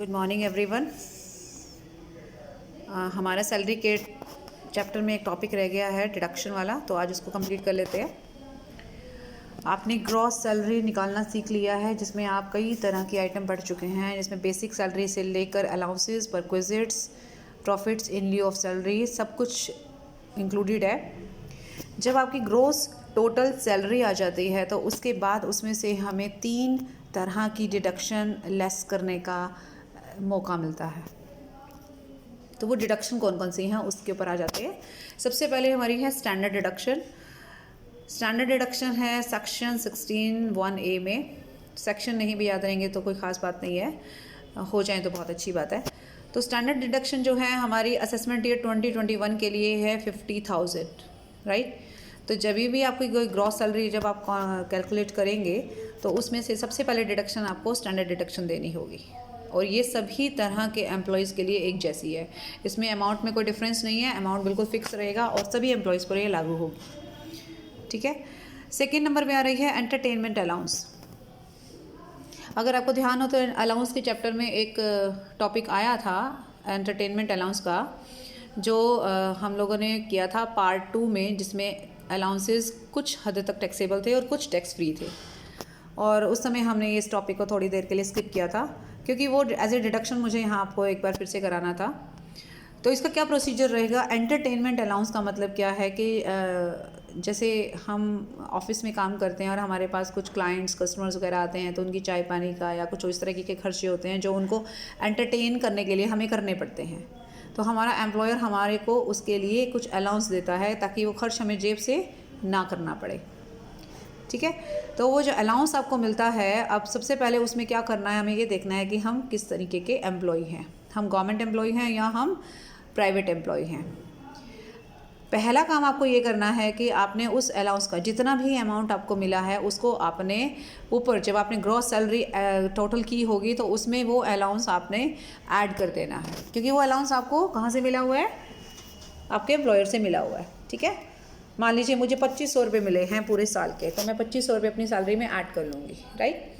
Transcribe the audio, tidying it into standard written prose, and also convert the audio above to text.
Good morning everyone. हमारा salary के chapter में एक टॉपिक रह गया है डिडक्शन वाला, तो आज उसको कंप्लीट कर लेते हैं। आपने ग्रॉस सैलरी निकालना सीख लिया है, जिसमें आप कई तरह की आइटम पढ़ चुके हैं, जिसमें बेसिक सैलरी से लेकर allowances, perquisites, profits in लिeu of salary, सब कुछ इंक्लूडेड है। जब आपकी ग्रॉस टोटल सैलरी आ जाती है तो उसके बाद उसमें से हमें 3 तरह की डिडक्शन लेस करने का मौका मिलता है। तो वो डिडक्शन कौन कौन सी हैं उसके ऊपर आ जाते हैं। सबसे पहले हमारी है स्टैंडर्ड डिडक्शन। स्टैंडर्ड डिडक्शन है सेक्शन 16(1)(a) में। सेक्शन नहीं भी याद रहेंगे तो कोई ख़ास बात नहीं है, हो जाए तो बहुत अच्छी बात है। तो स्टैंडर्ड डिडक्शन जो है हमारी असेसमेंट ईयर 2021 के लिए है 50,000, राइट। तो जब भी आपकी कोई ग्रॉस सैलरी जब आप कैलकुलेट करेंगे तो उसमें से सबसे पहले डिडक्शन आपको स्टैंडर्ड डिडक्शन देनी होगी, और ये सभी तरह के एम्प्लॉयज़ के लिए एक जैसी है। इसमें अमाउंट में कोई डिफरेंस नहीं है, अमाउंट बिल्कुल फिक्स रहेगा और सभी एम्प्लॉयज़ पर ये लागू होगी, ठीक है। सेकेंड नंबर में आ रही है एंटरटेनमेंट अलाउंस। अगर आपको ध्यान हो तो अलाउंस के चैप्टर में एक टॉपिक आया था एंटरटेनमेंट अलाउंस का, जो हम लोगों ने किया था पार्ट 2 में, जिसमें अलाउंसेस कुछ हद तक टैक्सेबल थे और कुछ टैक्स फ्री थे। और उस समय हमने इस टॉपिक को थोड़ी देर के लिए स्किप किया था, क्योंकि वो एज ए डिडक्शन मुझे यहाँ आपको एक बार फिर से कराना था। तो इसका क्या प्रोसीजर रहेगा। एंटरटेनमेंट अलाउंस का मतलब क्या है कि जैसे हम ऑफिस में काम करते हैं और हमारे पास कुछ क्लाइंट्स कस्टमर्स वगैरह आते हैं, तो उनकी चाय पानी का या कुछ इस तरह के खर्चे होते हैं जो उनको एंटरटेन करने के लिए हमें करने पड़ते हैं। तो हमारा एम्प्लॉयर हमारे को उसके लिए कुछ अलाउंस देता है ताकि वो खर्च हमें जेब से ना करना पड़े, ठीक है। तो वो जो अलाउंस आपको मिलता है, अब सबसे पहले उसमें क्या करना है, हमें ये देखना है कि हम किस तरीके के एम्प्लॉय हैं, हम गवर्नमेंट एम्प्लॉय हैं या हम प्राइवेट एम्प्लॉय हैं। पहला काम आपको ये करना है कि आपने उस अलाउंस का जितना भी अमाउंट आपको मिला है उसको आपने ऊपर, जब आपने ग्रॉस सैलरी टोटल की होगी तो उसमें वो अलाउंस आपने ऐड कर देना है, क्योंकि वो अलाउंस आपको कहाँ से मिला हुआ है, आपके एम्प्लॉयर से मिला हुआ है, ठीक है। मान लीजिए मुझे 2500 रुपये मिले हैं पूरे साल के, तो मैं 2500 रुपये अपनी सैलरी में ऐड कर लूँगी, राइट।